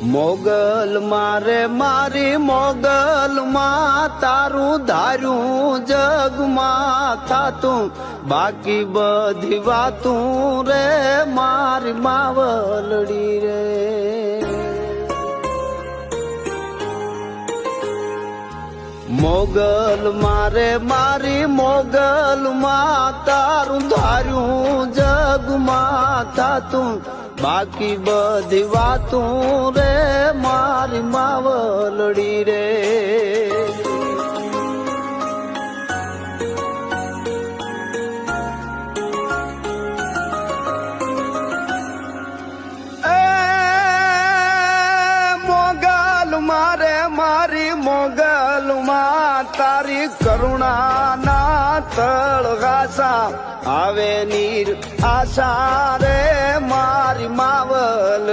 મોગલ મારે મારી મોગલ માં તારું ધાર્યું જગમાં થાતું બાકી બધી વાતું રે મારી માવલડી રે મોગલ મારે મારી મોગલ માં તારું ધાર્યું જગમાં થાતું બાકી બધી વાતું રે મારી માવલડી રે મોગલ મારે મારી મોગલ માં તારી કરુણા ના તળગાસા આવે નીર આશા રે મારી માવલ